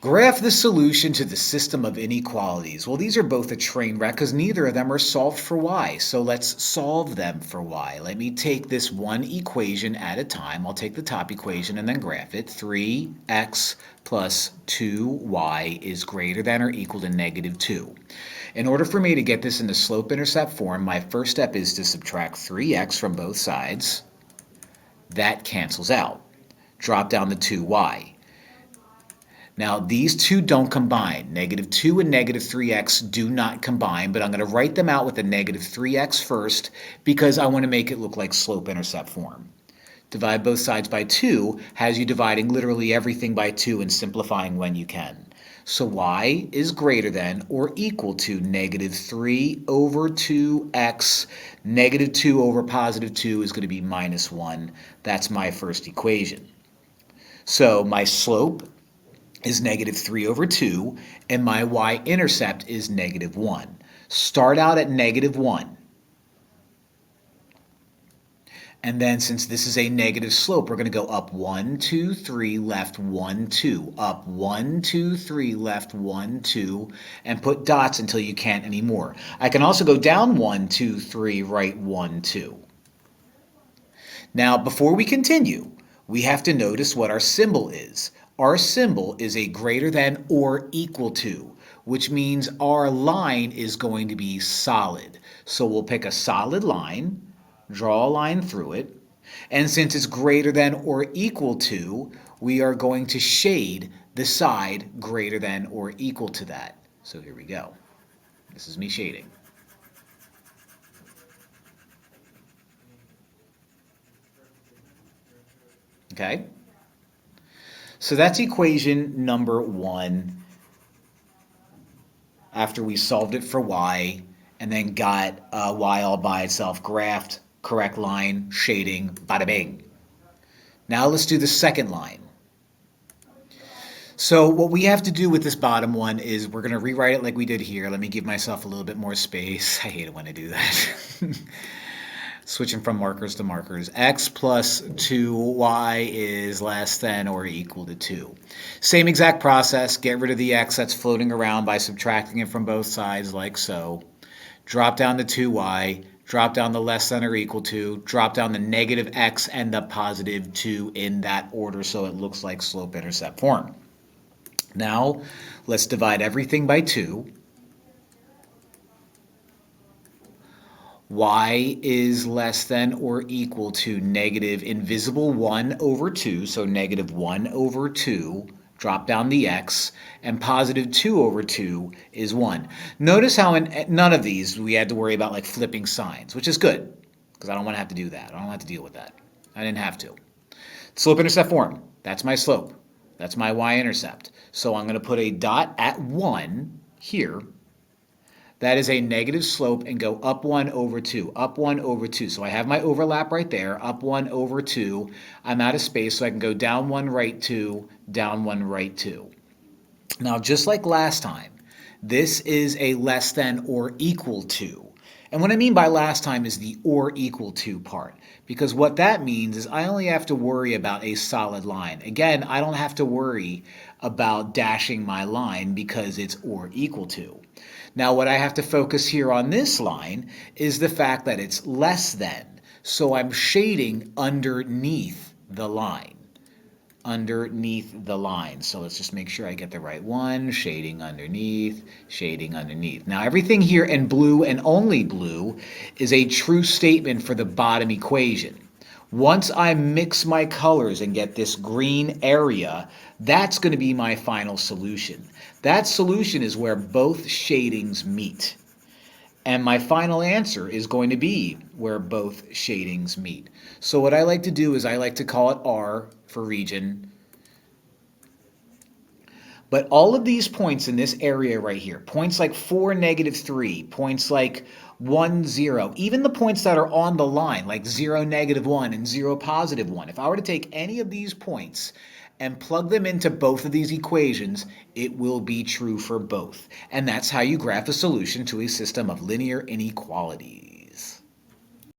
Graph the solution to the system of inequalities. Well, these are both a train wreck because neither of them are solved for y. So let's solve them for y. Let me take this one equation at a time. I'll take the top equation and then graph it. 3x plus 2y is greater than or equal to negative 2. In order for me to get this into slope-intercept form, my first step is to subtract 3x from both sides. That cancels out. Drop down the 2y. Now, these two don't combine. Negative 2 and negative 3x do not combine, but I'm going to write them out with a negative 3x first because I want to make it look like slope-intercept form. Divide both sides by 2 has you dividing literally everything by 2 and simplifying when you can. So y is greater than or equal to negative 3 over 2x. Negative 2 over positive 2 is going to be minus 1. That's my first equation. So my slope is negative 3 over 2, and my y-intercept is negative 1. Start out at negative 1. And then since this is a negative slope, we're going to go up 1, 2, 3, left 1, 2. Up 1, 2, 3, left 1, 2, and put dots until you can't anymore. I can also go down 1, 2, 3, right 1, 2. Now, before we continue, we have to notice what our symbol is. Our symbol is a greater than or equal to, which means our line is going to be solid. So we'll pick a solid line, draw a line through it, and since it's greater than or equal to, we are going to shade the side greater than or equal to that. So here we go. This is me shading. Okay? So that's equation number 1 after we solved it for y and then got y all by itself, graphed, correct line, shading, bada bing. Now let's do the second line. So what we have to do with this bottom one is we're going to rewrite it like we did here. Let me give myself a little bit more space. I hate it when I do that. Switching from markers to markers. X plus 2y is less than or equal to 2. Same exact process. Get rid of the x that's floating around by subtracting it from both sides like so. Drop down the 2y. Drop down the less than or equal to. Drop down the negative x and the positive 2 in that order so it looks like slope-intercept form. Now let's divide everything by 2. Y is less than or equal to negative invisible 1 over 2, so negative 1 over 2, drop down the x, and positive 2 over 2 is 1. Notice how in none of these we had to worry about like flipping signs, which is good, because I don't want to have to do that. I don't have to deal with that. I didn't have to. Slope-intercept form, that's my slope. That's my y-intercept. So I'm going to put a dot at 1 here. That is a negative slope and go up 1 over 2, up 1 over 2. So I have my overlap right there, up 1 over 2. I'm out of space, so I can go down 1, right 2, down 1, right 2. Now, just like last time, this is a less than or equal to. And what I mean by last time is the or equal to part. Because what that means is I only have to worry about a solid line. Again, I don't have to worry about dashing my line because it's or equal to. Now what I have to focus here on this line is the fact that it's less than. So I'm shading underneath the line. Underneath the line. So let's just make sure I get the right one. Shading underneath, shading underneath. Now everything here in blue and only blue is a true statement for the bottom equation. Once I mix my colors and get this green area, that's going to be my final solution. That solution is where both shadings meet. And my final answer is going to be where both shadings meet. So what I like to do is I like to call it R for region. But all of these points in this area right here, points like 4, negative 3, points like 1, 0, even the points that are on the line, like 0, negative 1, and 0, positive 1, if I were to take any of these points and plug them into both of these equations, it will be true for both. And that's how you graph a solution to a system of linear inequalities.